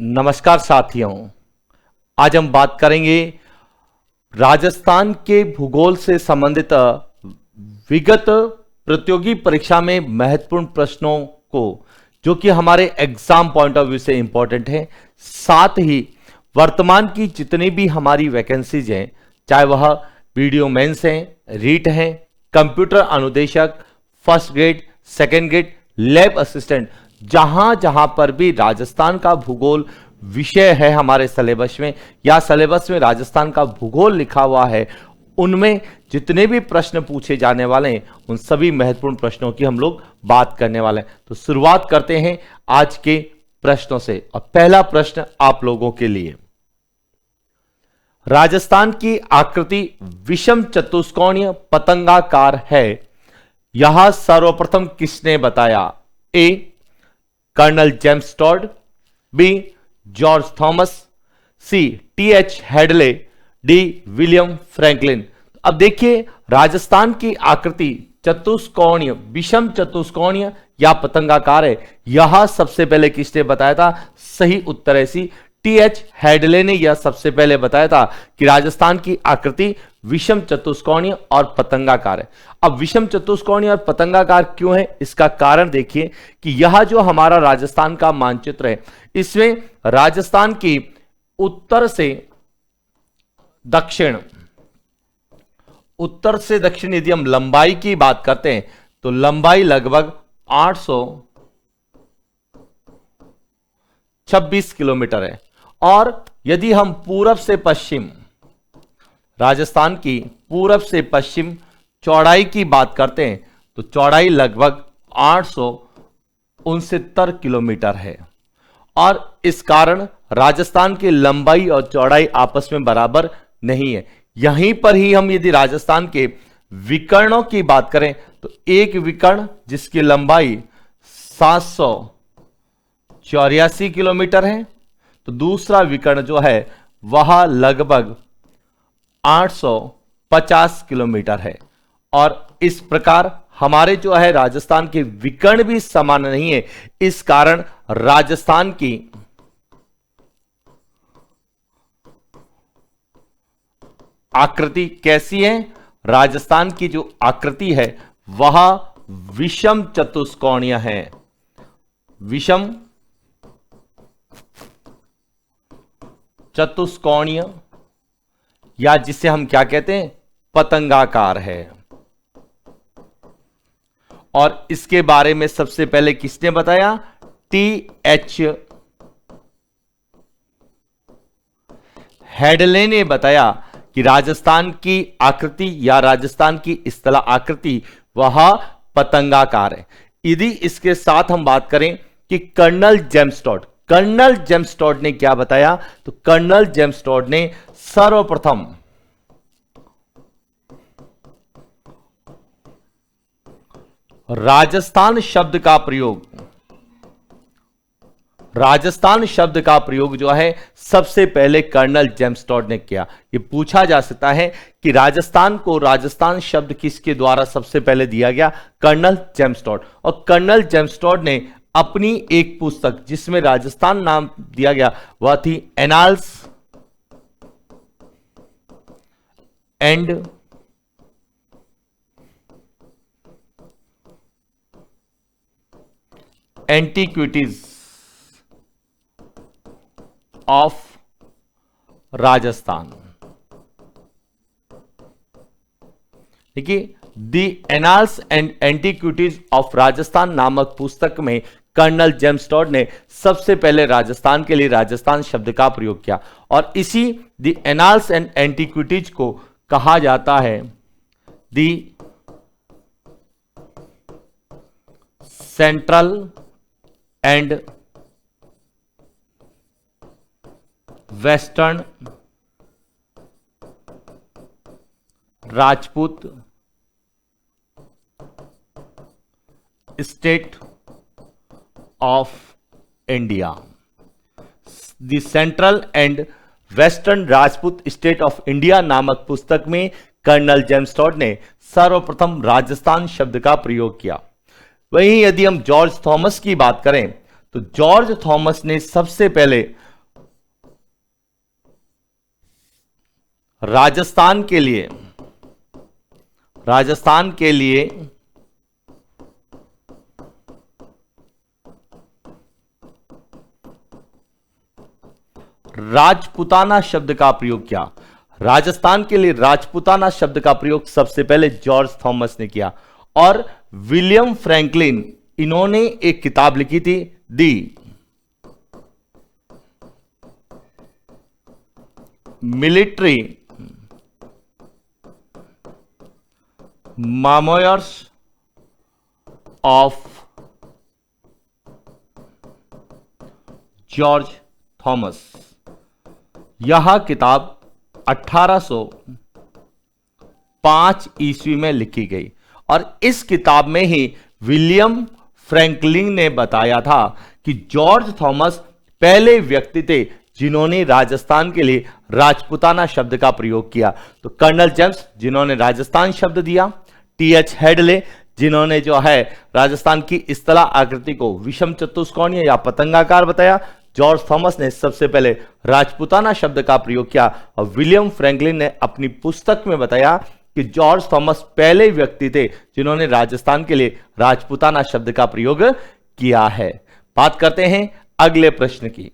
नमस्कार साथियों, आज हम बात करेंगे राजस्थान के भूगोल से संबंधित विगत प्रतियोगी परीक्षा में महत्वपूर्ण प्रश्नों को, जो कि हमारे एग्जाम पॉइंट ऑफ व्यू से इंपॉर्टेंट है। साथ ही वर्तमान की जितनी भी हमारी वैकेंसीज हैं, चाहे वह वीडियो मेंस हैं, रीट हैं, कंप्यूटर अनुदेशक, first grade, second grade, lab assistant, जहां जहां पर भी राजस्थान का भूगोल विषय है हमारे सिलेबस में या सिलेबस में राजस्थान का भूगोल लिखा हुआ है, उनमें जितने भी प्रश्न पूछे जाने वाले हैं उन सभी महत्वपूर्ण प्रश्नों की हम लोग बात करने वाले हैं। तो शुरुआत करते हैं आज के प्रश्नों से। और पहला प्रश्न आप लोगों के लिए, राजस्थान की आकृति विषम चतुष्कोणीय पतंगाकार है, यह सर्वप्रथम किसने बताया? A colonel James Tod, B George Thomas, C T H. Headley, D William Franklin. अब देखिए, राजस्थान की आकृति चतुष्कोणीय, विषम चतुष्कोणीय या पतंगाकार है, यह सबसे पहले किसने बताया था? सही उत्तर है सी, टी.एच. हेडले ने यह सबसे पहले बताया था कि राजस्थान की आकृति विषम चतुष्कोणीय और पतंगाकार है। अब विषम चतुष्कोणीय और पतंगाकार क्यों है, इसका कारण देखिए कि यह जो हमारा राजस्थान का मानचित्र है, इसमें राजस्थान की उत्तर से दक्षिण यदि हम लंबाई की बात करते हैं तो लंबाई लगभग 826 किलोमीटर है। और यदि हम पूरब से पश्चिम, राजस्थान की पूरब से पश्चिम चौड़ाई की बात करते हैं तो चौड़ाई लगभग 869 किलोमीटर है। और इस कारण राजस्थान की लंबाई और चौड़ाई आपस में बराबर नहीं है। यहीं पर ही हम यदि राजस्थान के विकर्णों की बात करें तो एक विकर्ण जिसकी लंबाई 784 किलोमीटर है, तो दूसरा विकर्ण जो है वह लगभग 850 किलोमीटर है। और इस प्रकार हमारे जो है राजस्थान के विकर्ण भी समान नहीं है। इस कारण राजस्थान की आकृति कैसी है? राजस्थान की जो आकृति है वह विषम चतुष्कोणीय है, विषम चतुष्कोणीय, या जिसे हम क्या कहते हैं, पतंगाकार है। और इसके बारे में सबसे पहले किसने बताया? टी.एच. हेडले ने बताया कि राजस्थान की आकृति या राजस्थान की स्थल आकृति वह पतंगाकार है। यदि इसके साथ हम बात करें कि कर्नल जेम्स टॉड ने क्या बताया, तो कर्नल जेम्स टॉड ने सर्वप्रथम राजस्थान शब्द का प्रयोग जो है सबसे पहले कर्नल जेम्स टॉड ने किया। यह पूछा जा सकता है कि राजस्थान को राजस्थान शब्द किसके द्वारा सबसे पहले दिया गया? Colonel James Tod. और कर्नल जेम्स टॉड ने अपनी एक पुस्तक जिसमें राजस्थान नाम दिया गया वह थी annals and antiquities of Rajasthan. देखिए, the annals and antiquities of Rajasthan नामक पुस्तक में कर्नल जेम्स टॉड ने सबसे पहले राजस्थान के लिए राजस्थान शब्द का प्रयोग किया। और इसी द एनाल्स एंड एंटीक्विटीज को कहा जाता है the central and western Rajput state of India. The central and western Rajput state of India नामक पुस्तक में कर्नल जेम्स टॉड ने सर्वप्रथम राजस्थान शब्द का प्रयोग किया। वहीं यदि हम जॉर्ज थॉमस की बात करें तो जॉर्ज थॉमस ने सबसे पहले राजस्थान के लिए, राजस्थान के लिए राजपुताना शब्द का प्रयोग किया। राजस्थान के लिए राजपुताना शब्द का प्रयोग सबसे पहले जॉर्ज थॉमस ने किया। और विलियम फ्रैंकलिन, इन्होंने एक किताब लिखी थी, the military memoirs of George Thomas. यह किताब 1805 ईस्वी में लिखी गई और इस किताब में ही विलियम फ्रैंकलिन ने बताया था कि जॉर्ज थॉमस पहले व्यक्ति थे जिन्होंने राजस्थान के लिए राजपुताना शब्द का प्रयोग किया। तो कर्नल जेम्स जिन्होंने राजस्थान शब्द दिया, टी.एच. हेडले जिन्होंने जो है राजस्थान की इस्तला आकृति को विषम चतुष्कोणीय या पतंगाकार बताया, जॉर्ज थॉमस ने सबसे पहले राजपुताना शब्द का प्रयोग किया और विलियम फ्रैंकलिन ने अपनी पुस्तक में बताया कि जॉर्ज थॉमस पहले व्यक्ति थे जिन्होंने राजस्थान के लिए राजपुताना शब्द का प्रयोग किया है। बात करते हैं अगले प्रश्न की।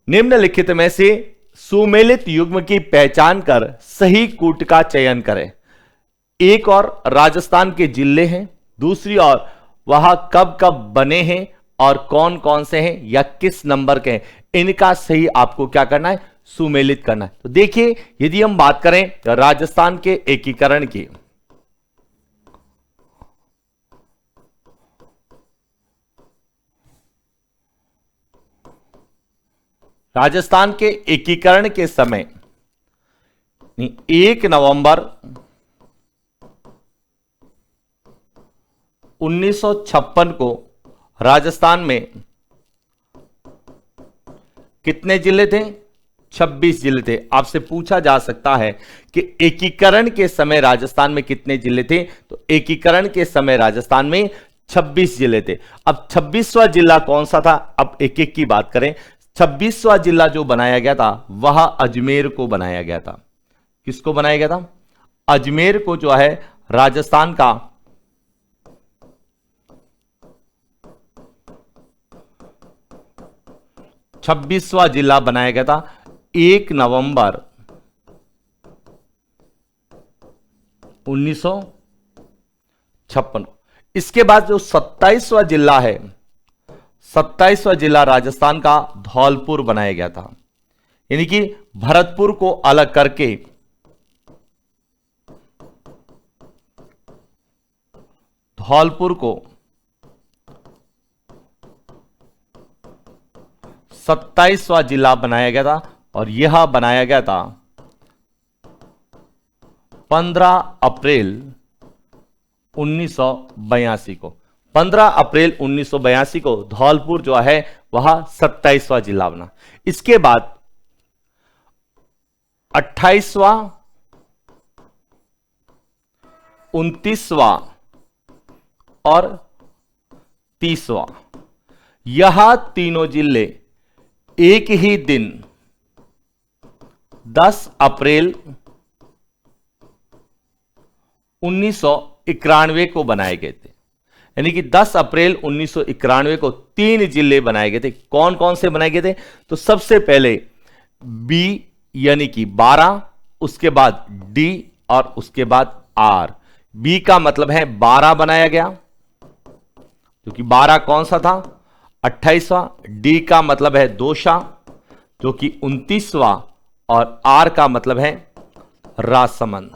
निम्नलिखित में से सुमेलित युग्म की पहचान कर सही कूट का चयन करें। एक और राजस्थान के जिले हैं, दूसरी ओर वह कब कब बने हैं और कौन कौन से हैं या किस नंबर के हैं, इनका सही आपको क्या करना है, सुमेलित करना है। तो देखिए, यदि हम बात करें राजस्थान के एकीकरण की, राजस्थान के एकीकरण के समय 1 नवंबर 1956 को राजस्थान में कितने जिले थे, 26 जिले थे। आपसे पूछा जा सकता है कि एकीकरण के समय राजस्थान में कितने जिले थे, तो एकीकरण के समय राजस्थान में 26 जिले थे। अब 26वां जिला कौन सा था, अब एक एक की बात करें। 26वां जिला जो बनाया गया था वह अजमेर को बनाया गया था। किसको बनाया गया था, अजमेर को जो है राजस्थान का 26वां जिला बनाया गया था 1 नवंबर 1956। इसके बाद जो 27वां जिला है, 27वां जिला राजस्थान का धौलपुर बनाया गया था। यानी कि भरतपुर को अलग करके धौलपुर को 27वां जिला बनाया गया था और यह बनाया गया था 15 अप्रैल 1982 को। 15 अप्रैल 1982 को धौलपुर जो है वह 27वां जिला बना। इसके बाद 28वां, 29वां और 30वां, यह तीनों जिले एक ही दिन 10 अप्रैल 1991 को बनाए गए थे। यानी कि 10 अप्रैल 1991 को 3 जिले बनाए गए थे। कौन कौन से बनाए गए थे, तो सबसे पहले बी यानी कि 12, उसके बाद डी और उसके बाद आर। बी का मतलब है 12 बनाया गया, क्योंकि 12 कौन सा था, 28वां। डी का मतलब है दोशा जो कि 29वां और आर का मतलब है राजसमंद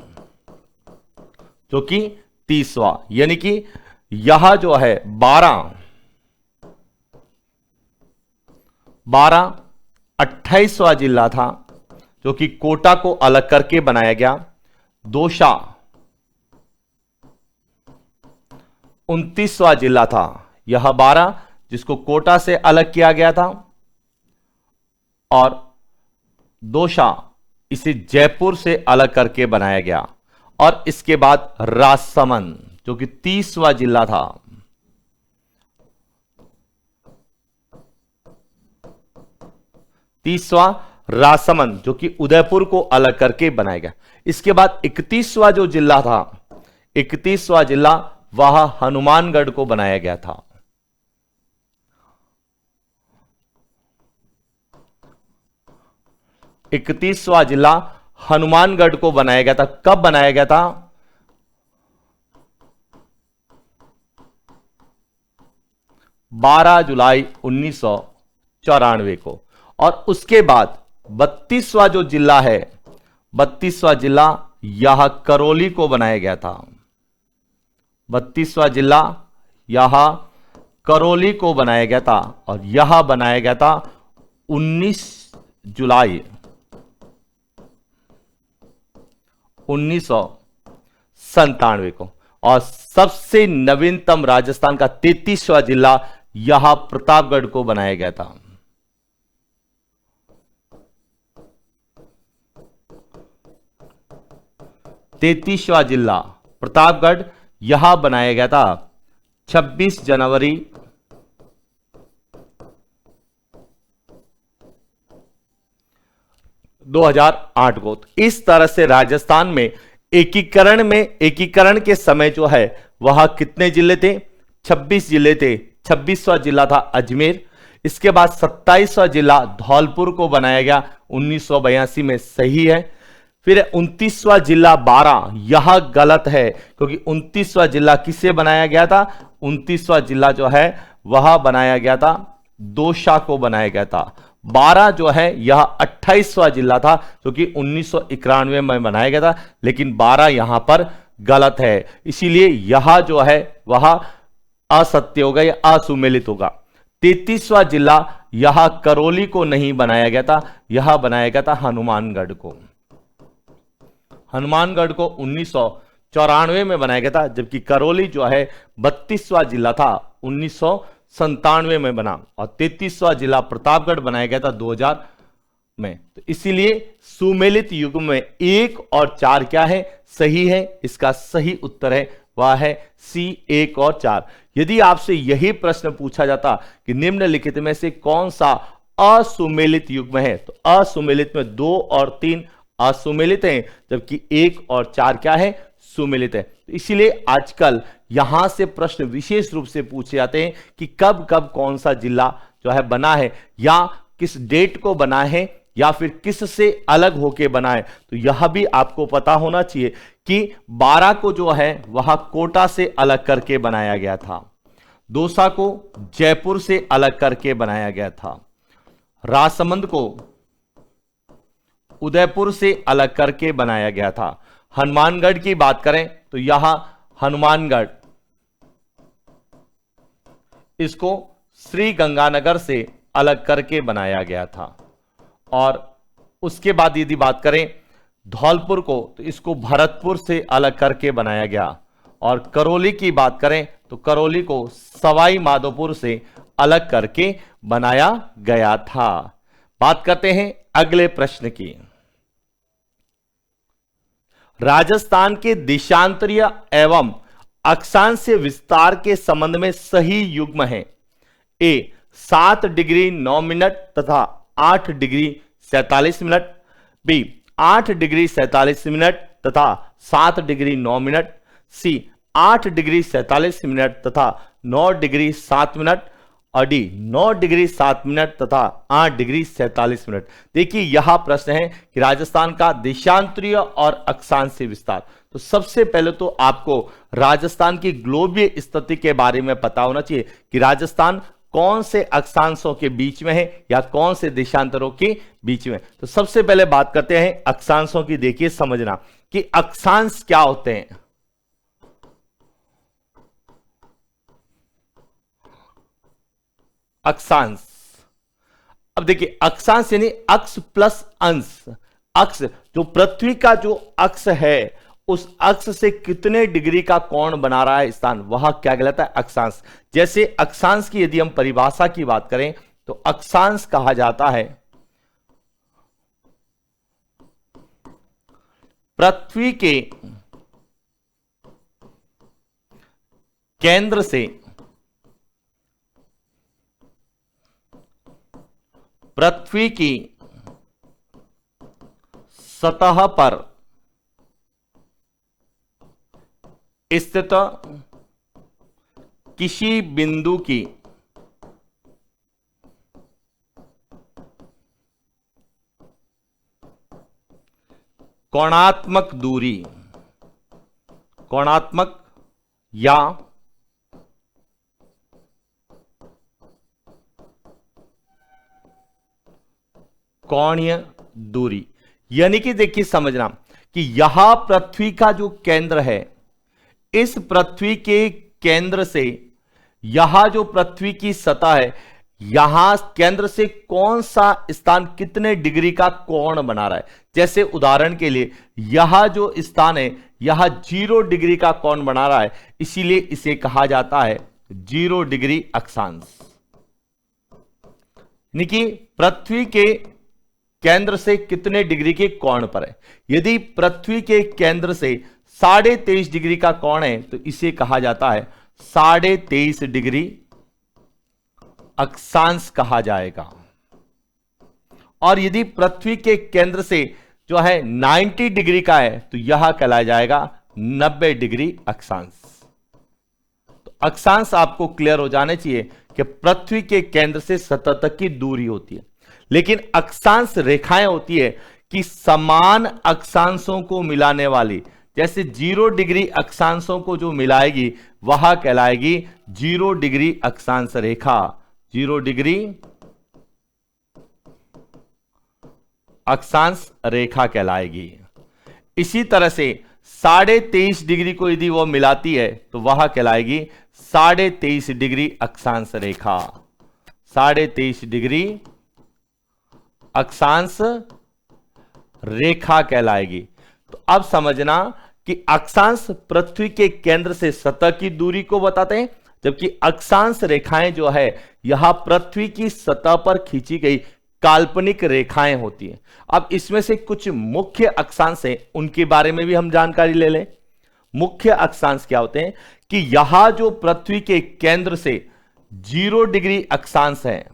जो कि 30वां। यानी कि यह जो है 12 28वां जिला था जो कि कोटा को अलग करके बनाया गया। दोशा 29वां जिला था, यह 12 जिसको कोटा से अलग किया गया था, और दोशा इसे जयपुर से अलग करके बनाया गया। और इसके बाद राजसमंद जो कि 30वां जिला था। 30वां राजसमंद जो कि उदयपुर को अलग करके बनाया गया। इसके बाद 31वां जो जिला था, 31वां जिला वह हनुमानगढ़ को बनाया गया था। 31वां जिला हनुमानगढ़ को बनाया गया था। कब बनाया गया था? 12 जुलाई 1994 को। और उसके बाद 32वां जो जिला है, 32वां जिला यह करौली को बनाया गया था। 32वां जिला यह करौली को बनाया गया था और यह बनाया गया था 19 जुलाई 1997 को। और सबसे नवीनतम राजस्थान का 33वां जिला यह प्रतापगढ़ को बनाया गया था। तैतीसवां जिला प्रतापगढ़ यह बनाया गया था 26 जनवरी 2008 को। तो इस तरह से राजस्थान में एकीकरण के समय जो है वह कितने जिले थे? 26 जिले थे। 26वां जिला था अजमेर। इसके बाद 27वां जिला धौलपुर को बनाया गया 1982 में, सही है। फिर 29वां जिला 12, यह गलत है क्योंकि 29वां जिला किससे बनाया गया था? 29वां जिला जो है वह बनाया गया था दौसा को बनाया गया था। 12 जो है यह 28वां जिला था जो कि 1991 में बनाया गया था, लेकिन 12 यहां पर गलत है, इसीलिए यह जो है वह असत्य होगा या असुमेलित होगा। 33वां जिला यह करौली को नहीं बनाया गया था, यह बनाया गया था हनुमानगढ़ को। हनुमानगढ़ को 1994 में बनाया गया था, जबकि करौली जो है 32वां जिला था, 1997 में बना। और 33वां जिला प्रतापगढ़ बनाया गया था 2000 में। तो इसीलिए सुमेलित युग में 1 और 4 क्या है? सही है। इसका सही उत्तर है वह है सी, 1 और 4। यदि आपसे यही प्रश्न पूछा जाता कि निम्नलिखित में से कौन सा असुमेलित युग्म है, तो असुमेलित में 2 और 3 असुमेलित हैं, जबकि 1 और 4 क्या है? सुमेलित है। तो इसीलिए आजकल यहां से प्रश्न विशेष रूप से पूछे जाते हैं कि कब कब कौन सा जिला जो है बना है, या किस डेट को बना है, या फिर किस से अलग होके बना है। तो यह भी आपको पता होना चाहिए कि 12 को जो है वह कोटा से अलग करके बनाया गया था, दौसा को जयपुर से अलग करके बनाया गया था, राजसमंद को उदयपुर से अलग करके बनाया गया था। हनुमानगढ़ की बात करें तो यहां हनुमानगढ़ इसको श्री गंगानगर से अलग करके बनाया गया था। और उसके बाद यदि बात करें धौलपुर को, तो इसको भरतपुर से अलग करके बनाया गया। और करौली की बात करें तो करौली को सवाई माधोपुर से अलग करके बनाया गया था। बात करते हैं अगले प्रश्न की। राजस्थान के देशांतरीय एवं अक्षांशीय विस्तार के संबंध में सही युग्म है। ए 7 डिग्री 9 मिनट तथा 8 degree 47 minute, B 8 degree 47 minute तथा 7 degree 9 minute, C 8 degree 47 minute तथा 9 डिग्री 7 मिनट, और डी 9 डिग्री 7 मिनट तथा 8 डिग्री 47 मिनट। देखिए यह प्रश्न है कि राजस्थान का देशांतरीय और अक्षांशीय विस्तार। तो सबसे पहले तो आपको राजस्थान की ग्लोबीय स्थिति के बारे में पता होना चाहिए कि राजस्थान कौन से अक्षांशों के बीच में है या कौन से देशांतरों के बीच में। तो सबसे पहले बात करते हैं अक्षांशों की। देखिए समझना कि अक्षांश क्या होते हैं। अक्षांश, अब देखिए अक्षांश यानी अक्ष प्लस अंश। अक्ष जो पृथ्वी का जो अक्ष है उस अक्ष से कितने डिग्री का कोण बना रहा है स्थान, वह क्या कहलाता है? अक्षांश। जैसे अक्षांश की यदि हम परिभाषा की बात करें तो अक्षांश कहा जाता है पृथ्वी के केंद्र से पृथ्वी की सतह पर स्थित किसी बिंदु की कोणात्मक दूरी, कोणात्मक या कोणीय दूरी। यानी कि देखिए समझना कि यहां पृथ्वी का जो केंद्र है, इस पृथ्वी के केंद्र से यहां जो पृथ्वी की सतह है, यहां केंद्र से कौन सा स्थान कितने डिग्री का कोण बना रहा है। जैसे उदाहरण के लिए यहां जो स्थान है, यहां 0 डिग्री का कोण बना रहा है, इसीलिए इसे कहा जाता है 0 डिग्री अक्षांश। यानी कि पृथ्वी के केंद्र से कितने डिग्री के कोण पर है। यदि पृथ्वी के केंद्र से 23.5 डिग्री का कोण है तो इसे कहा जाता है 23.5 डिग्री अक्षांश कहा जाएगा। और यदि पृथ्वी के केंद्र से जो है 90 डिग्री का है तो यह कहलाया जाएगा 90 डिग्री अक्षांश। तो अक्षांश आपको क्लियर हो जाने चाहिए कि पृथ्वी के केंद्र से सतह तक की दूरी होती है। लेकिन अक्षांश रेखाएं होती है कि समान अक्षांशों को मिलाने वाली, जैसे 0 डिग्री अक्षांशों को जो मिलाएगी वह कहलाएगी 0 डिग्री अक्षांश रेखा, 0 डिग्री अक्षांश रेखा कहलाएगी। इसी तरह से 23.5 डिग्री को यदि वो मिलाती है तो वह कहलाएगी 23.5 डिग्री अक्षांश रेखा, 23.5 डिग्री अक्षांश रेखा कहलाएगी। तो अब समझना कि अक्षांश पृथ्वी के केंद्र से सतह की दूरी को बताते हैं, जबकि अक्षांश रेखाएं जो है यह पृथ्वी की सतह पर खींची गई काल्पनिक रेखाएं होती हैं। अब इसमें से कुछ मुख्य अक्षांश हैं, उनके बारे में भी हम जानकारी ले लें। मुख्य अक्षांश क्या होते हैं कि यहां जो पृथ्वी के केंद्र से 0 डिग्री अक्षांश है,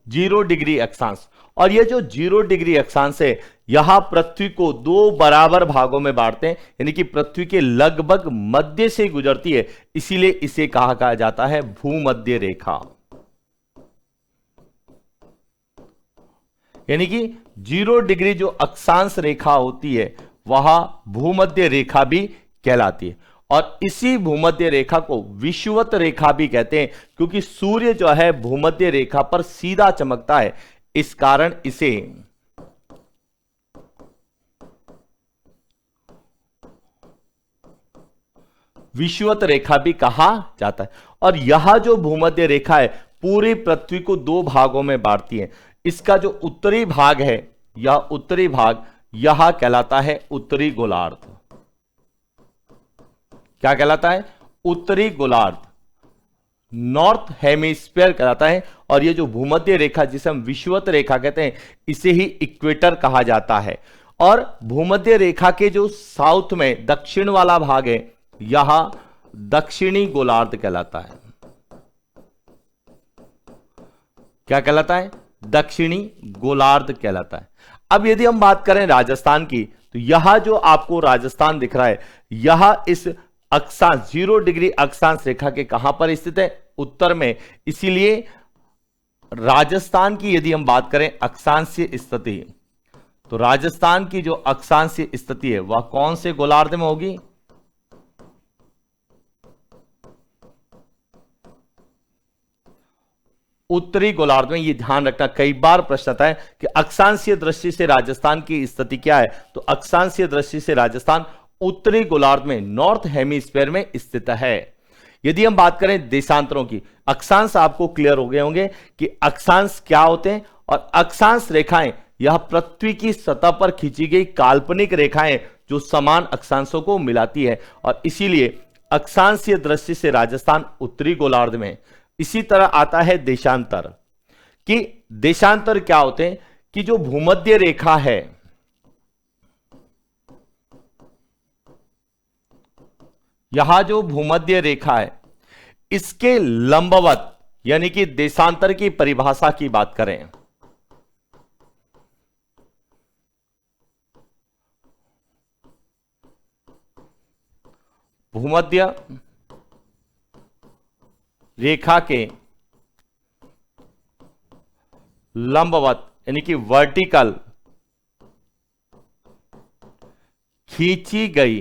0 डिग्री अक्षांश, और ये जो 0 डिग्री अक्षांश है यहां पृथ्वी को 2 बराबर भागों में बांटते हैं, यानी कि पृथ्वी के लगभग मध्य से गुजरती है, इसीलिए इसे कहा जाता है भूमध्य रेखा। यानी कि 0 डिग्री जो अक्षांश रेखा होती है वह भूमध्य रेखा भी कहलाती है। और इसी भूमध्य रेखा को विषुवत रेखा भी कहते हैं, क्योंकि सूर्य जो है भूमध्य रेखा पर सीधा चमकता है, इस कारण इसे विषुवत रेखा भी कहा जाता है। और यह जो भूमध्य रेखा है पूरी पृथ्वी को 2 भागों में बांटती है। इसका जो उत्तरी भाग है, यह उत्तरी भाग यह कहलाता है उत्तरी गोलार्ध। क्या कहलाता है? उत्तरी गोलार्ध, नॉर्थ हेमिस्फीयर कहलाता है। और ये जो भूमध्य रेखा जिसे हम विषुवत रेखा कहते हैं, इसे ही इक्वेटर कहा जाता है। और भूमध्य रेखा के जो साउथ में दक्षिण वाला भाग है, यह दक्षिणी गोलार्ध कहलाता है। क्या कहलाता है? दक्षिणी गोलार्ध कहलाता है। अब यदि हम बात करें राजस्थान की, तो यह जो आपको राजस्थान दिख रहा है, यह इस अक्षांश 0 डिग्री अक्षांश रेखा के कहां पर स्थित है? उत्तर में। इसीलिए राजस्थान की यदि हम बात करें अक्षांशीय स्थिति, तो राजस्थान की जो अक्षांशीय स्थिति है वह कौन से गोलार्ध में होगी? उत्तरी गोलार्ध में। ये ध्यान रखना, कई बार प्रश्न आता है कि अक्षांशीय दृष्टि से राजस्थान की स्थिति क्या है, तो अक्षांशीय दृष्टि से राजस्थान उत्तरी गोलार्ध में, नॉर्थ हेमिस्फीयर में स्थित है। यदि हम बात करें देशांतरों की, अक्षांश आपको क्लियर हो गए होंगे कि अक्षांश क्या होते हैं। और अक्षांश रेखाएं यह पृथ्वी की सतह पर खींची गई काल्पनिक रेखाएं जो समान अक्षांशों को मिलाती है, और इसीलिए अक्षांशीय दृष्टि से राजस्थान उत्तरी गोलार्ध में। इसी तरह आता है देशांतर, कि देशांतर क्या होते हैं कि जो भूमध्य रेखा है, यहां जो भूमध्य रेखा है इसके लंबवत, यानी कि देशांतर की परिभाषा की बात करें भूमध्य रेखा के लंबवत यानी कि वर्टिकल खींची गई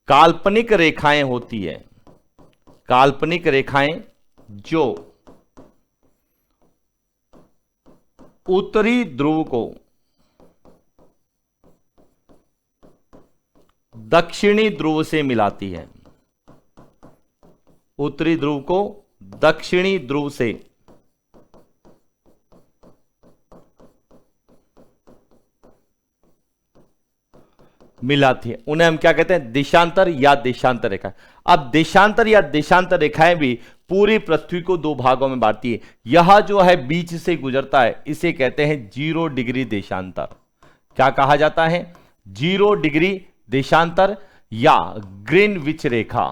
काल्पनिक रेखाएं होती है, काल्पनिक रेखाएं जो उत्तरी ध्रुव को दक्षिणी ध्रुव से मिलाती है, उत्तरी ध्रुव को दक्षिणी ध्रुव से मिलाती है, उन्हें हम क्या कहते हैं, देशांतर या देशांतर रेखा। अब देशांतर या देशांतर रेखाएं भी पूरी पृथ्वी को दो भागों में बांटती है। यह जो है बीच से गुजरता है, इसे कहते हैं 0 डिग्री देशांतर। क्या कहा जाता है, 0 डिग्री देशांतर या ग्रीनविच रेखा।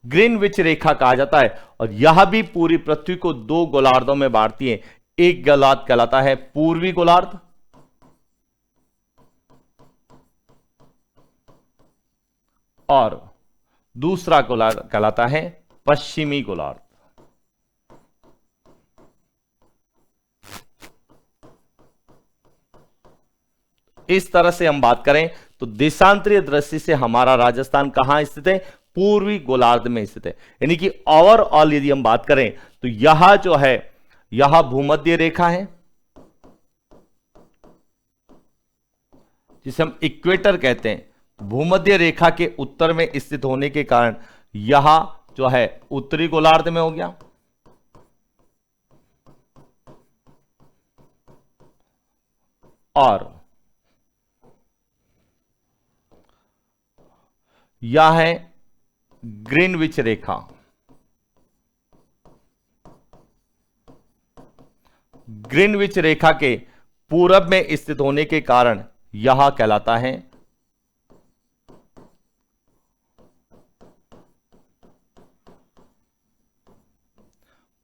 ग्रीनविच रेखा कहा जाता है। और यह भी पूरी पृथ्वी को दो गोलार्धों में बांटती है। एक गोलार्ध कहलाता है पूर्वी गोलार्ध और दूसरा गोलार्ध कहलाता है पश्चिमी गोलार्ध। इस तरह से हम बात करें तो देशांतरीय दृष्टि से हमारा राजस्थान कहां स्थित है, पूर्वी गोलार्ध में स्थित है। यानी कि ओवरऑल यदि हम बात करें तो यह जो है, यह भूमध्य रेखा है जिसे हम इक्वेटर कहते हैं। भूमध्य रेखा के उत्तर में स्थित होने के कारण यह जो है उत्तरी गोलार्ध में हो गया और यह है ग्रीनविच रेखा। ग्रीनविच रेखा के पूरब में स्थित होने के कारण यह कहलाता है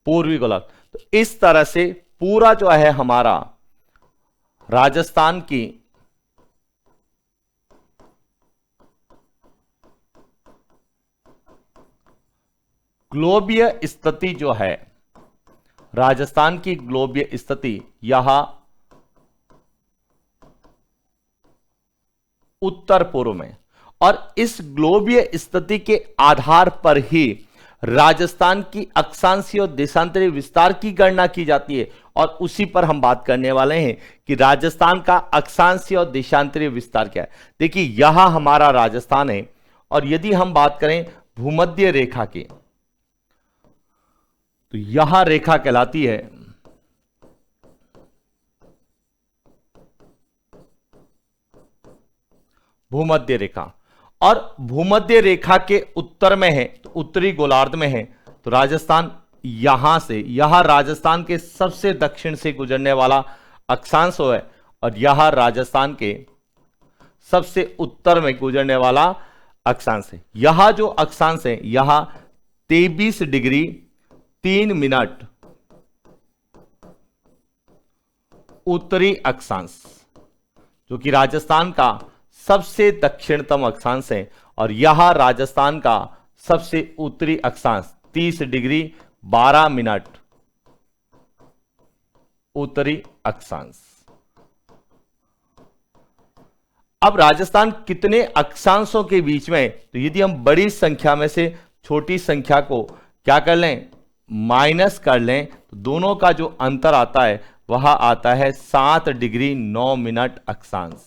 पूर्वी गोलार्ध। तो इस तरह से पूरा जो है हमारा राजस्थान की ग्लोबीय स्थिति जो है, राजस्थान की ग्लोबीय स्थिति यह उत्तर पूर्व में, और इस ग्लोबीय स्थिति के आधार पर ही राजस्थान की अक्षांशीय और देशांतरीय विस्तार की गणना की जाती है। और उसी पर हम बात करने वाले हैं कि राजस्थान का अक्षांशीय और देशांतरीय विस्तार क्या है। देखिए यह हमारा राजस्थान है और यदि हम बात करें भूमध्य रेखा की तो यह रेखा कहलाती है भूमध्य रेखा। और भूमध्य रेखा के उत्तर में है तो उत्तरी गोलार्ध में है, तो राजस्थान यहां से, यह राजस्थान के सबसे दक्षिण से गुजरने वाला अक्षांश है और यह राजस्थान के सबसे उत्तर में गुजरने वाला अक्षांश है। यह जो अक्षांश है यह 23 डिग्री 3 मिनट उत्तरी अक्षांश, जो कि राजस्थान का सबसे दक्षिणतम अक्षांश है, और यह राजस्थान का सबसे उत्तरी अक्षांश 30 डिग्री 12 मिनट उत्तरी अक्षांश। अब राजस्थान कितने अक्षांशों के बीच में, तो यदि हम बड़ी संख्या में से छोटी संख्या को क्या कर लें, माइनस कर लें, तो दोनों का जो अंतर आता है वह आता है 7 डिग्री 9 मिनट अक्षांश।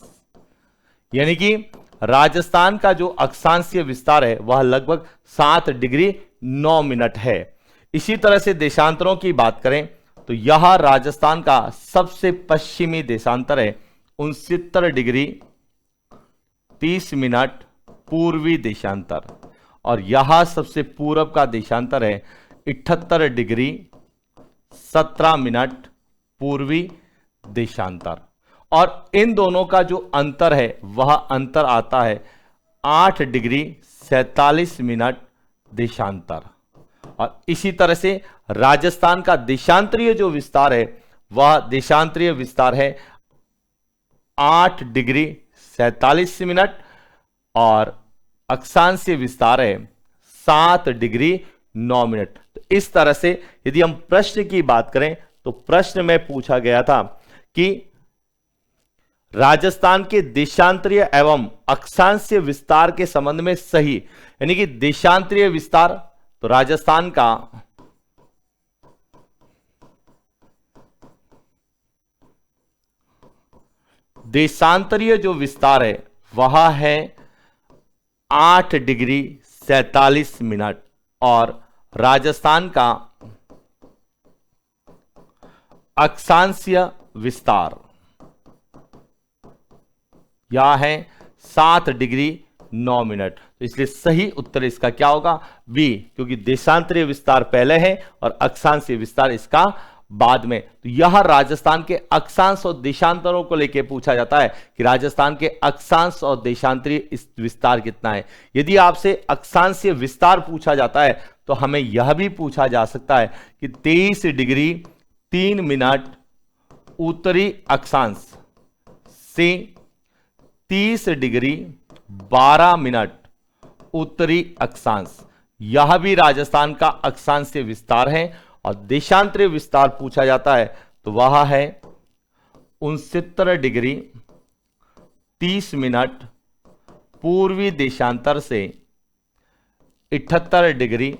यानी कि राजस्थान का जो अक्षांशीय विस्तार है वह लगभग 7 डिग्री 9 मिनट है। इसी तरह से देशांतरों की बात करें तो यह राजस्थान का सबसे पश्चिमी देशांतर है 69 डिग्री 30 मिनट पूर्वी देशांतर, और यह सबसे पूरब का देशांतर है 78 डिग्री 17 मिनट पूर्वी देशांतर। और इन दोनों का जो अंतर है वह अंतर आता है 8 डिग्री 47 मिनट देशांतर। और इसी तरह से राजस्थान का देशांतरीय जो विस्तार है वह देशांतरीय विस्तार है 8 डिग्री 47 मिनट और अक्षांशीय विस्तार है 7 डिग्री 9 मिनट। तो इस तरह से यदि हम प्रश्न की बात करें तो प्रश्न में पूछा गया था कि राजस्थान के देशांतरीय एवं अक्षांशीय विस्तार के संबंध में सही, यानी कि देशांतरीय विस्तार तो राजस्थान का देशांतरीय जो विस्तार है वह है 8 डिग्री 47 मिनट और राजस्थान का अक्षांशीय विस्तार यह है 7 डिग्री 9 मिनट। तो इसलिए सही उत्तर इसका क्या होगा? बी, क्योंकि देशांतरीय विस्तार पहले है और अक्षांशीय विस्तार इसका बाद में। तो यह राजस्थान के अक्षांश और देशांतरों को लेकर पूछा जाता है कि राजस्थान के अक्षांश और देशांतरीय विस्तार कितना है। यदि आपसे अक्षांशीय विस्तार पूछा जाता है तो हमें यह भी पूछा जा सकता है कि 23 डिग्री 3 मिनट उत्तरी अक्षांश से 30 डिग्री 12 मिनट उत्तरी अक्षांश, यह भी राजस्थान का अक्षांशीय विस्तार है। और देशांतरीय विस्तार पूछा जाता है तो वह है 69 डिग्री 30 मिनट पूर्वी देशांतर से 78 डिग्री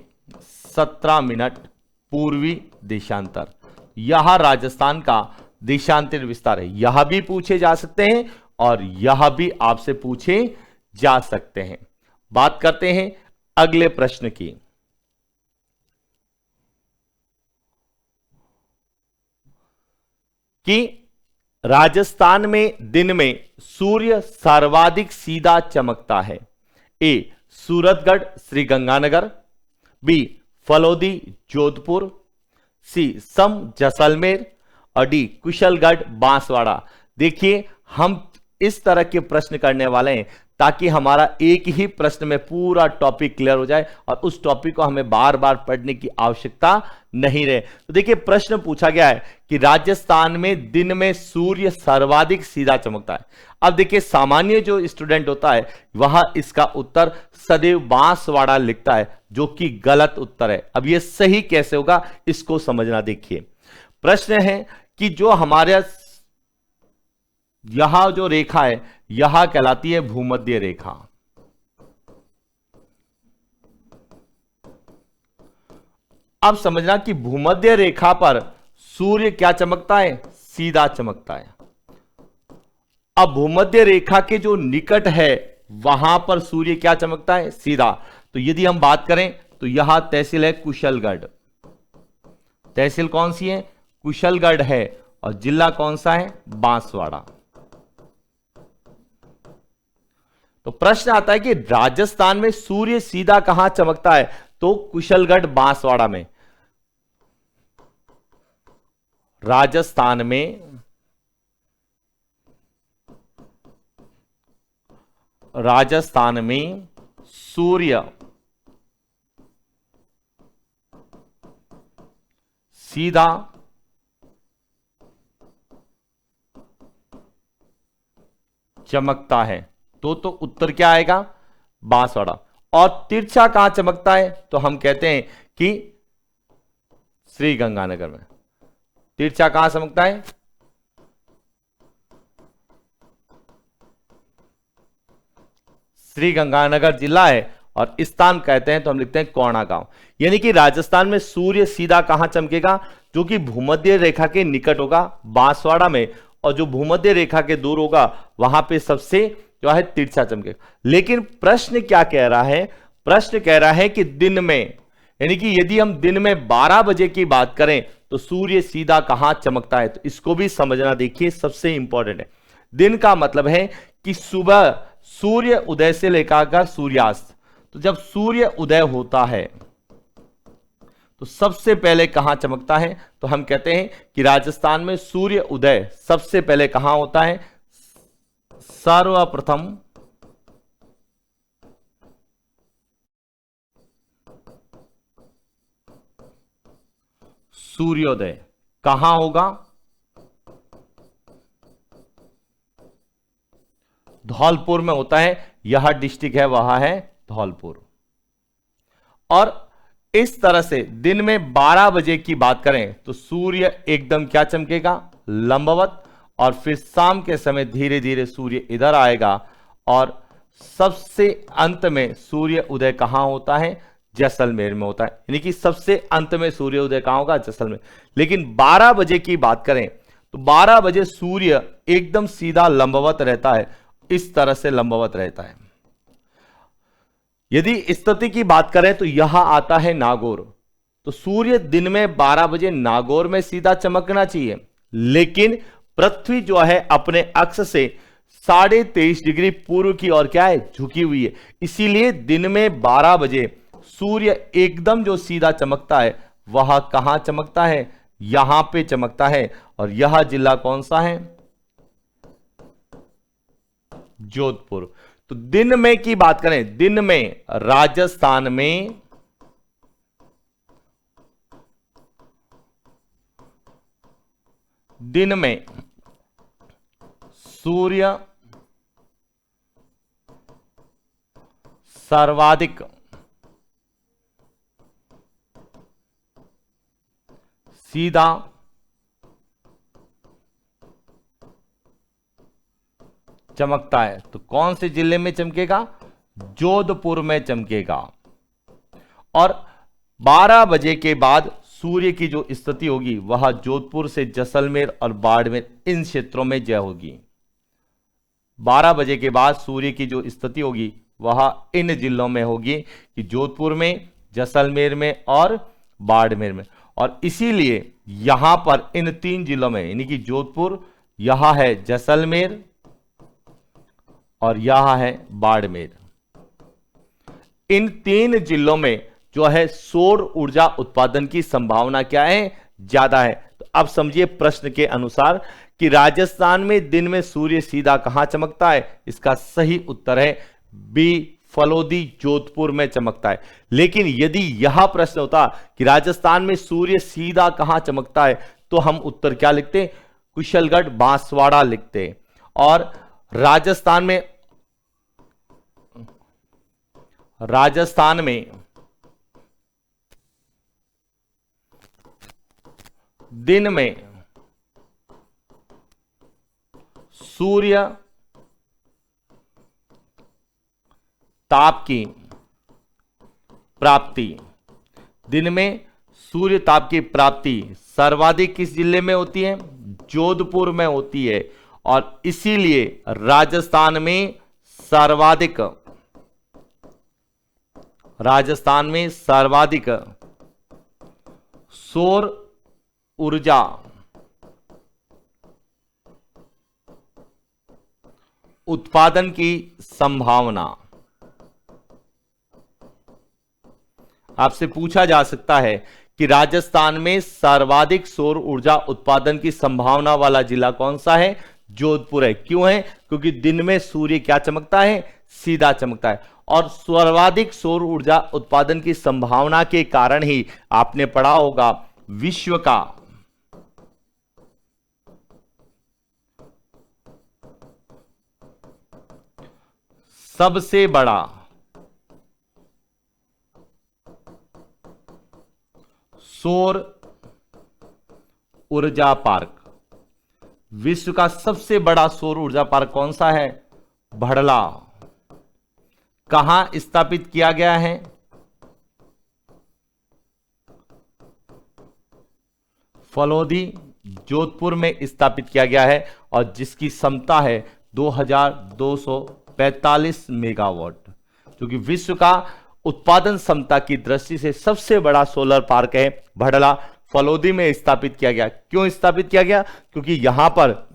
17 मिनट पूर्वी देशांतर, यह राजस्थान का देशांतरीय विस्तार है। यह भी पूछे जा सकते हैं और यह भी आपसे पूछे जा सकते हैं। बात करते हैं अगले प्रश्न की। कि राजस्थान में दिन में सूर्य सर्वाधिक सीधा चमकता है। ए सूरतगढ़ श्रीगंगानगर, बी फलोदी जोधपुर, सी सम जैसलमेर और डी कुशलगढ़ बांसवाड़ा। देखिए हम इस तरह के प्रश्न करने वाले हैं ताकि हमारा एक ही प्रश्न में पूरा टॉपिक क्लियर हो जाए और उस टॉपिक को हमें बार बार पढ़ने की आवश्यकता नहीं रहे। तो देखिए प्रश्न पूछा गया है कि राजस्थान में दिन में सूर्य सर्वाधिक सीधा चमकता है। अब देखिए सामान्य जो स्टूडेंट होता है वह इसका उत्तर सदैव बांसवाड़ा लिखता है, जो कि गलत उत्तर है। अब यह सही कैसे होगा इसको समझना। देखिए प्रश्न है कि जो हमारे यहां जो रेखा है यह कहलाती है भूमध्य रेखा। अब समझना कि भूमध्य रेखा पर सूर्य क्या चमकता है? सीधा चमकता है। अब भूमध्य रेखा के जो निकट है वहां पर सूर्य क्या चमकता है? सीधा। तो यदि हम बात करें तो यह तहसील है कुशलगढ़। तहसील कौन सी है? कुशलगढ़ है। और जिला कौन सा है? बांसवाड़ा। तो प्रश्न आता है कि राजस्थान में सूर्य सीधा कहां चमकता है? तो कुशलगढ़ बांसवाड़ा में। राजस्थान में सूर्य सीधा चमकता है तो उत्तर क्या आएगा? बांसवाड़ा। और तिरछा कहां चमकता है? तो हम कहते हैं कि श्रीगंगानगर में। तिरछा कहां चमकता है? श्रीगंगानगर जिला है और स्थान कहते हैं तो हम लिखते हैं कोणा गांव। यानी कि राजस्थान में सूर्य सीधा कहां चमकेगा? जो कि भूमध्य रेखा के निकट होगा, बांसवाड़ा में। और जो भूमध्य रेखा के दूर होगा वहां पे सबसे जो है तिरछा चमकेगा। लेकिन प्रश्न क्या कह रहा है? प्रश्न कह रहा है कि दिन में, यानी कि यदि हम दिन में 12 बजे की बात करें तो सूर्य सीधा कहां चमकता है? तो इसको भी समझना। देखिए सबसे इंपॉर्टेंट है, दिन का मतलब है कि सुबह सूर्य उदय से लेकर सूर्यास्त। तो जब सूर्य उदय होता है तो सबसे पहले कहां चमकता है? तो हम कहते हैं कि राजस्थान में सूर्य उदय सबसे पहले कहां होता है? सर्वप्रथम सूर्योदय कहां होगा? धौलपुर में होता है। यह डिस्ट्रिक्ट है, वह है धौलपुर। और इस तरह से दिन में 12 बजे की बात करें तो सूर्य एकदम क्या चमकेगा? लंबवत। और फिर शाम के समय धीरे धीरे सूर्य इधर आएगा और सबसे अंत में सूर्य उदय कहां होता है? जैसलमेर में होता है। यानी कि सबसे अंत में सूर्य उदय कहां होगा? जैसलमेर। लेकिन 12 बजे की बात करें तो 12 बजे सूर्य एकदम सीधा लंबवत रहता है, इस तरह से लंबवत रहता है। यदि स्थिति की बात करें तो यहां आता है नागौर। तो सूर्य दिन में 12 बजे नागौर में सीधा चमकना चाहिए, लेकिन पृथ्वी जो है अपने अक्ष से 23.5 डिग्री पूर्व की ओर क्या है? झुकी हुई है। इसीलिए दिन में 12 बजे सूर्य एकदम जो सीधा चमकता है वह कहां चमकता है? यहां पे चमकता है। और यह जिला कौन सा है? जोधपुर। तो दिन में की बात करें, दिन में राजस्थान में दिन में सूर्य सर्वाधिक सीधा चमकता है। तो कौन से जिले में चमकेगा? जोधपुर में चमकेगा। और 12 बजे के बाद सूर्य की जो स्थिति होगी वह जोधपुर से जैसलमेर और बाड़मेर इन क्षेत्रों में जय होगी। 12 बजे के बाद सूर्य की जो स्थिति होगी वह इन जिलों में होगी कि जोधपुर में, जैसलमेर में और बाड़मेर में। और इसीलिए यहां पर इन 3 जिलों में, यानी कि जोधपुर, यहां है जैसलमेर और यहां है बाड़मेर, इन 3 जिलों में जो है सौर ऊर्जा उत्पादन की संभावना क्या है? ज्यादा है। तो अब समझिए प्रश्न के अनुसार कि राजस्थान में दिन में सूर्य सीधा कहां चमकता है? इसका सही उत्तर है बी, फलोदी, जोधपुर में चमकता है। लेकिन यदि यह प्रश्न होता कि राजस्थान में सूर्य सीधा कहां चमकता है तो हम उत्तर क्या लिखते? कुशलगढ़, बांसवाड़ा लिखते। और राजस्थान में दिन में सूर्य ताप की प्राप्ति, दिन में सूर्य ताप की प्राप्ति सर्वाधिक किस जिले में होती है? जोधपुर में होती है। और इसीलिए राजस्थान में सर्वाधिक सौर ऊर्जा उत्पादन की संभावना। आपसे पूछा जा सकता है कि राजस्थान में सर्वाधिक सौर ऊर्जा उत्पादन की संभावना वाला जिला कौन सा है? जोधपुर है। क्यों है? क्योंकि दिन में सूर्य क्या चमकता है? सीधा चमकता है। और सर्वाधिक सौर ऊर्जा उत्पादन की संभावना के कारण ही आपने पढ़ा होगा विश्व का सबसे बड़ा सौर ऊर्जा पार्क, विश्व का सबसे बड़ा सौर ऊर्जा पार्क कौन सा है? भड़ला। कहां स्थापित किया गया है? फलोदी, जोधपुर में स्थापित किया गया है। और जिसकी क्षमता है 2245 मेगावाट, जो कि विश्व का उत्पादन क्षमता की दृष्टि से सबसे बड़ा सोलर पार्क है। भड़ला फलोदी में स्थापित किया गया। क्यों स्थापित किया गया? क्योंकि यहां पर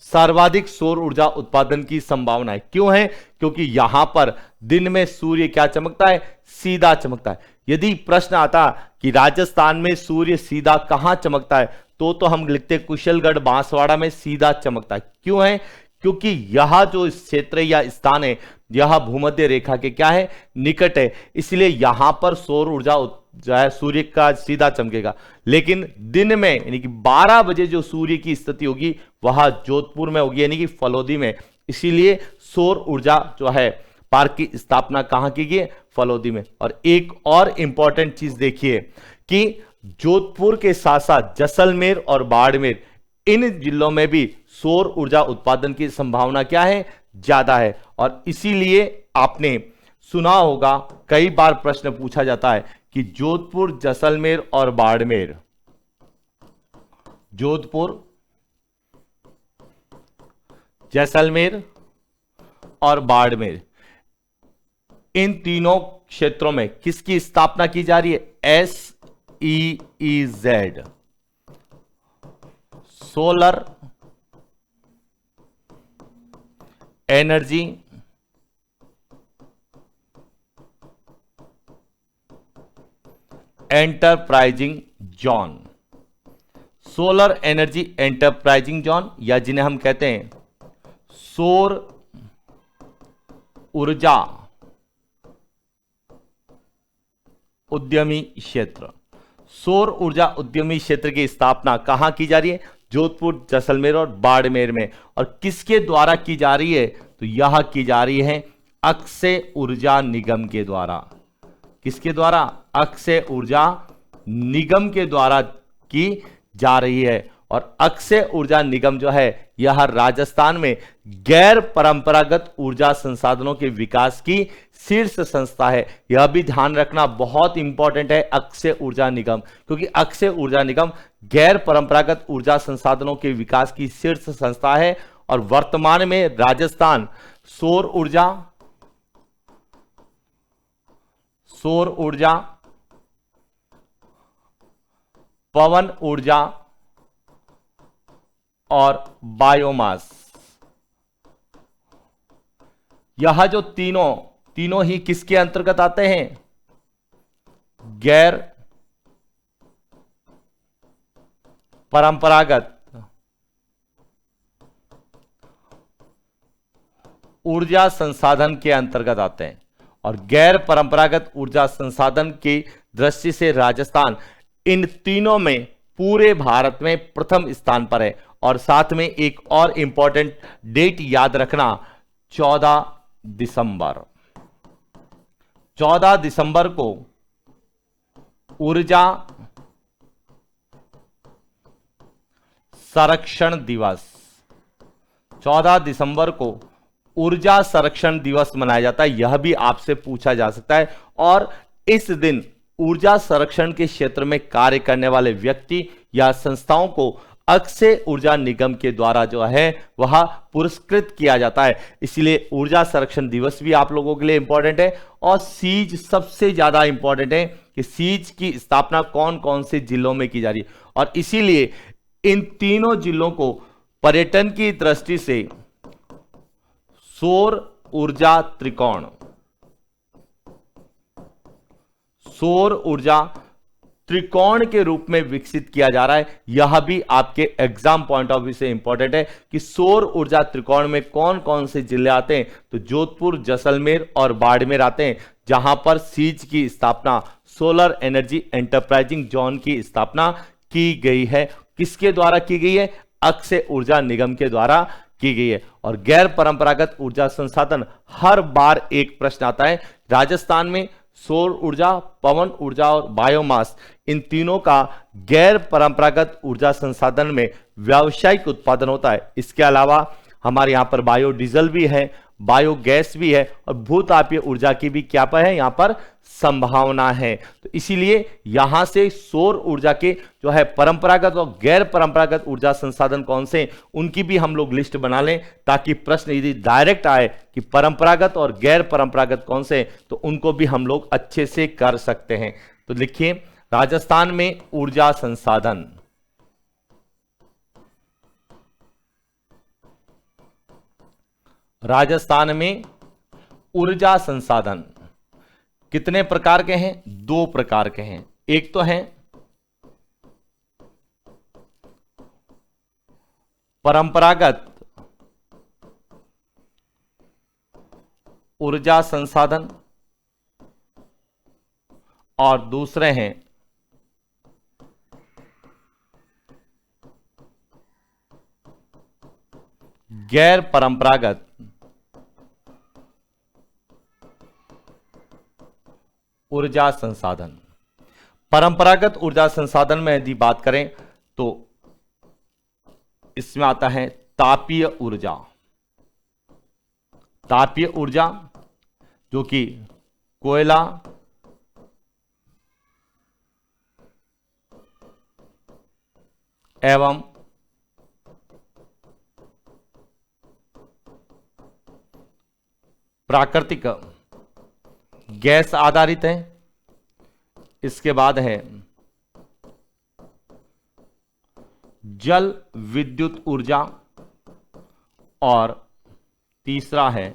सर्वाधिक सौर ऊर्जा उत्पादन की संभावना है। क्यों है? क्योंकि यहां पर दिन में सूर्य क्या चमकता है? सीधा चमकता है। यदि प्रश्न आता कि राजस्थान में सूर्य सीधा कहां चमकता है तो हम लिखते कुशलगढ़, बांसवाड़ा में सीधा चमकता है। क्यों है? क्योंकि यह जो क्षेत्र या स्थान है यह भूमध्य रेखा के क्या है? निकट है। इसलिए यहां पर सौर ऊर्जा जो है सूर्य का सीधा चमकेगा, लेकिन दिन में यानी कि 12 बजे जो सूर्य की स्थिति होगी वह जोधपुर में होगी, यानी कि फलोदी में। इसीलिए सौर ऊर्जा जो है पार्क की स्थापना कहां की गई? फलोदी में। और एक और इंपॉर्टेंट चीज देखिए कि जोधपुर के साथ साथ जैसलमेर और बाड़मेर, इन जिलों में भी सौर ऊर्जा उत्पादन की संभावना क्या है? ज्यादा है। और इसीलिए आपने सुना होगा, कई बार प्रश्न पूछा जाता है कि जोधपुर, जैसलमेर और बाड़मेर, जोधपुर, जैसलमेर और बाड़मेर, इन तीनों क्षेत्रों में किसकी स्थापना की जा रही है? SEEZ, solar energy enterprising zone, solar energy enterprising zone, या जिन्हें हम कहते हैं सौर ऊर्जा उद्यमी क्षेत्र। सौर ऊर्जा उद्यमी क्षेत्र की स्थापना कहां की जा रही है? जोधपुर, जैसलमेर और बाड़मेर में। और किसके द्वारा की जा रही है? तो यह की जा रही है अक्षय ऊर्जा निगम के द्वारा। किसके द्वारा? अक्षय ऊर्जा निगम के द्वारा की जा रही है। और अक्षय ऊर्जा निगम जो है यह राजस्थान में गैर परंपरागत ऊर्जा संसाधनों के विकास की शीर्ष संस्था है। यह भी ध्यान रखना बहुत इंपॉर्टेंट है, अक्षय ऊर्जा निगम, क्योंकि अक्षय ऊर्जा निगम गैर परंपरागत ऊर्जा संसाधनों के विकास की शीर्ष संस्था है। और वर्तमान में राजस्थान सौर ऊर्जा, पवन ऊर्जा और बायोमास, यह जो तीनों ही किसके अंतर्गत आते हैं? गैर परंपरागत ऊर्जा संसाधन के अंतर्गत आते हैं। और गैर परंपरागत ऊर्जा संसाधन की दृष्टि से राजस्थान इन तीनों में पूरे भारत में प्रथम स्थान पर है। और साथ में एक और इंपॉर्टेंट डेट याद रखना, 14 दिसंबर, 14 दिसंबर को ऊर्जा संरक्षण दिवस, 14 दिसंबर को ऊर्जा संरक्षण दिवस मनाया जाता है। यह भी आपसे पूछा जा सकता है। और इस दिन ऊर्जा संरक्षण के क्षेत्र में कार्य करने वाले व्यक्ति या संस्थाओं को अक्षय ऊर्जा निगम के द्वारा जो है वह पुरस्कृत किया जाता है। इसलिए ऊर्जा संरक्षण दिवस भी आप लोगों के लिए इंपॉर्टेंट है। और सीज सबसे ज्यादा इंपॉर्टेंट है कि सीज की स्थापना कौन कौन से जिलों में की जा रही है। और इसीलिए इन तीनों जिलों को पर्यटन की दृष्टि से सौर ऊर्जा त्रिकोण, सौर ऊर्जा त्रिकोण के रूप में विकसित किया जा रहा है। यह भी आपके एग्जाम पॉइंट ऑफ व्यू से इंपॉर्टेंट है कि सौर ऊर्जा त्रिकोण में कौन कौन से जिले आते हैं। तो जोधपुर, जैसलमेर और बाड़मेर आते हैं, जहां पर सीज की स्थापना, सोलर एनर्जी एंटरप्राइजिंग जोन की स्थापना की गई है। किसके द्वारा की गई है? अक्षय ऊर्जा निगम के द्वारा की गई है। और गैर परंपरागत ऊर्जा संसाधन, हर बार एक प्रश्न आता है। राजस्थान में सौर ऊर्जा, पवन ऊर्जा और बायोमास, इन तीनों का गैर परंपरागत ऊर्जा संसाधन में व्यावसायिक उत्पादन होता है। इसके अलावा हमारे यहां पर बायोडीजल भी है, बायोगैस भी है और भूतापीय ऊर्जा की भी क्या पर है? यहां पर संभावना है। तो इसीलिए यहां से सौर ऊर्जा के जो है परंपरागत और गैर परंपरागत ऊर्जा संसाधन कौन से, उनकी भी हम लोग लिस्ट बना लें, ताकि प्रश्न यदि डायरेक्ट आए कि परंपरागत और गैर परंपरागत कौन से, तो उनको भी हम लोग अच्छे से कर सकते हैं। तो लिखिए, राजस्थान में ऊर्जा संसाधन, राजस्थान में ऊर्जा संसाधन कितने प्रकार के हैं? 2 प्रकार के हैं। एक तो है परंपरागत ऊर्जा संसाधन और दूसरे हैं गैर परंपरागत ऊर्जा संसाधन। परंपरागत ऊर्जा संसाधन में यदि बात करें तो इसमें आता है तापीय ऊर्जा। तापीय ऊर्जा जो कि कोयला, एवं प्राकृतिक गैस आधारित है। इसके बाद है जल विद्युत ऊर्जा और तीसरा है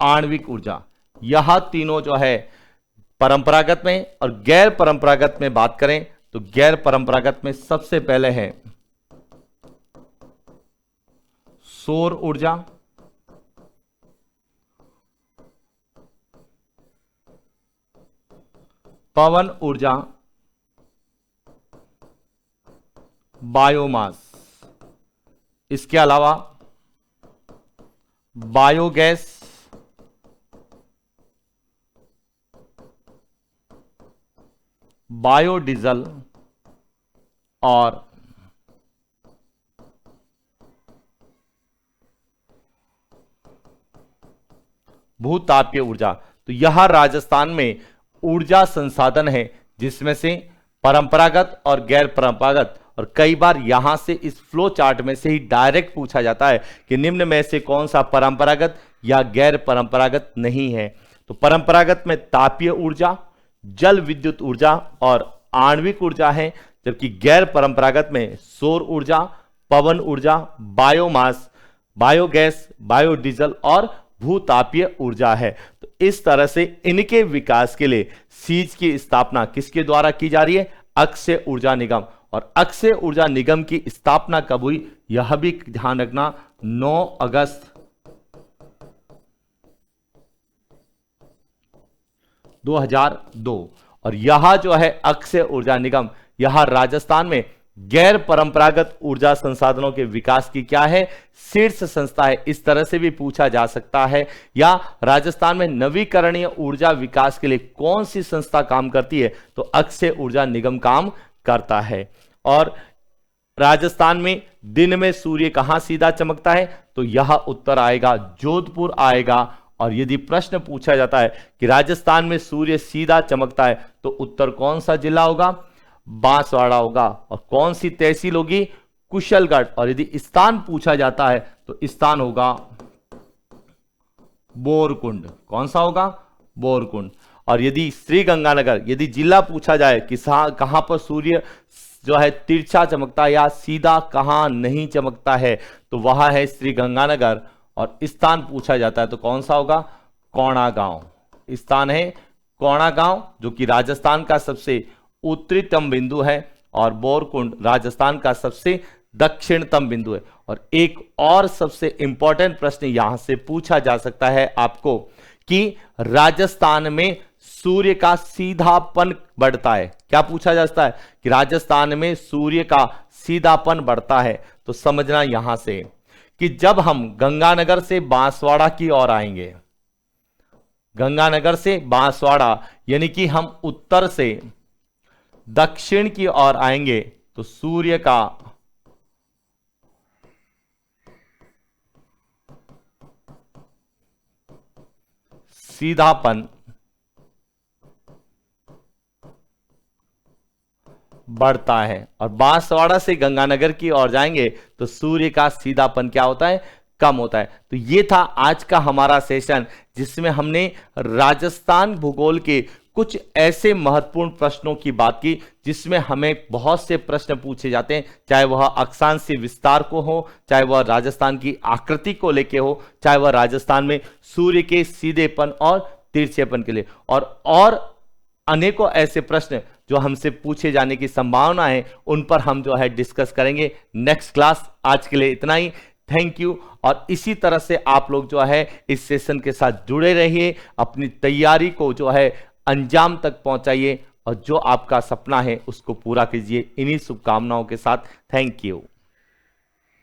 आणविक ऊर्जा। यह तीनों जो है परंपरागत में, और गैर परंपरागत में बात करें तो गैर परंपरागत में सबसे पहले है सौर ऊर्जा, पवन ऊर्जा, बायोमास, इसके अलावा बायोगैस, बायोडीजल और भूतापीय ऊर्जा। तो यह राजस्थान में ऊर्जा संसाधन है जिसमें से परंपरागत और गैर परंपरागत, और कई बार यहां से इस फ्लो चार्ट में से ही डायरेक्ट पूछा जाता है कि निम्न में से कौन सा परंपरागत या गैर परंपरागत नहीं है। तो परंपरागत में तापीय ऊर्जा, जल विद्युत ऊर्जा और आणविक ऊर्जा है, जबकि गैर परंपरागत में सौर ऊर्जा, पवन ऊर्जा, बायोमास, बायोगैस, बायोडीजल और भूतापीय ऊर्जा है। तो इस तरह से इनके विकास के लिए सीज की स्थापना किसके द्वारा की जा रही है? अक्षय ऊर्जा निगम। और अक्षय ऊर्जा निगम की स्थापना कब हुई यह भी ध्यान रखना, 9 अगस्त 2002। और यह जो है अक्षय ऊर्जा निगम, यह राजस्थान में गैर परंपरागत ऊर्जा संसाधनों के विकास की क्या है? शीर्ष संस्था है। इस तरह से भी पूछा जा सकता है। या राजस्थान में नवीकरणीय ऊर्जा विकास के लिए कौन सी संस्था काम करती है? तो अक्षय ऊर्जा निगम काम करता है। और राजस्थान में दिन में सूर्य कहां सीधा चमकता है? तो यह उत्तर आएगा जोधपुर आएगा। और यदि प्रश्न पूछा जाता है कि राजस्थान में सूर्य सीधा चमकता है तो उत्तर कौन सा जिला होगा? बांसवाड़ा होगा। और कौन सी तहसील होगी? कुशलगढ़। और यदि स्थान पूछा जाता है तो स्थान होगा बोरकुंड। कौन सा होगा? बोरकुंड। और यदि श्रीगंगानगर, यदि जिला पूछा जाए कि कहां पर सूर्य जो है तिरछा चमकता है या सीधा कहां नहीं चमकता है, तो वह है श्रीगंगानगर। और स्थान पूछा जाता है तो कौन सा होगा? कोणागांव। स्थान है कोणागांव, जो कि राजस्थान का सबसे उत्तरीतम बिंदु है, और बोरकुंड राजस्थान का सबसे दक्षिणतम बिंदु है। और एक और सबसे इंपॉर्टेंट प्रश्न यहां से पूछा जा सकता है आपको कि राजस्थान में सूर्य का सीधापन बढ़ता है। क्या पूछा जा सकता है? कि राजस्थान में सूर्य का सीधापन बढ़ता है। तो समझना यहां से कि जब हम गंगानगर से बांसवाड़ा की ओर आएंगे, गंगानगर से बांसवाड़ा यानी कि हम उत्तर से दक्षिण की ओर आएंगे, तो सूर्य का सीधापन बढ़ता है। और बांसवाड़ा से गंगानगर की ओर जाएंगे तो सूर्य का सीधापन क्या होता है? कम होता है। तो ये था आज का हमारा सेशन, जिसमें हमने राजस्थान भूगोल के कुछ ऐसे महत्वपूर्ण प्रश्नों की बात की जिसमें हमें बहुत से प्रश्न पूछे जाते हैं, चाहे वह अक्षांशीय विस्तार को हो, चाहे वह राजस्थान की आकृति को लेके हो, चाहे वह राजस्थान में सूर्य के सीधेपन और तिरछेपन के लिए, और अनेकों ऐसे प्रश्न जो हमसे पूछे जाने की संभावना है, उन पर हम जो है डिस्कस करेंगे नेक्स्ट क्लास। आज के लिए इतना ही। Thank you. और इसी तरह से आप लोग जो है इस सेशन के साथ जुड़े रहिए, अपनी तैयारी को जो है अंजाम तक पहुंचाइए और जो आपका सपना है उसको पूरा कीजिए। इन्हीं शुभकामनाओं के साथ थैंक यू।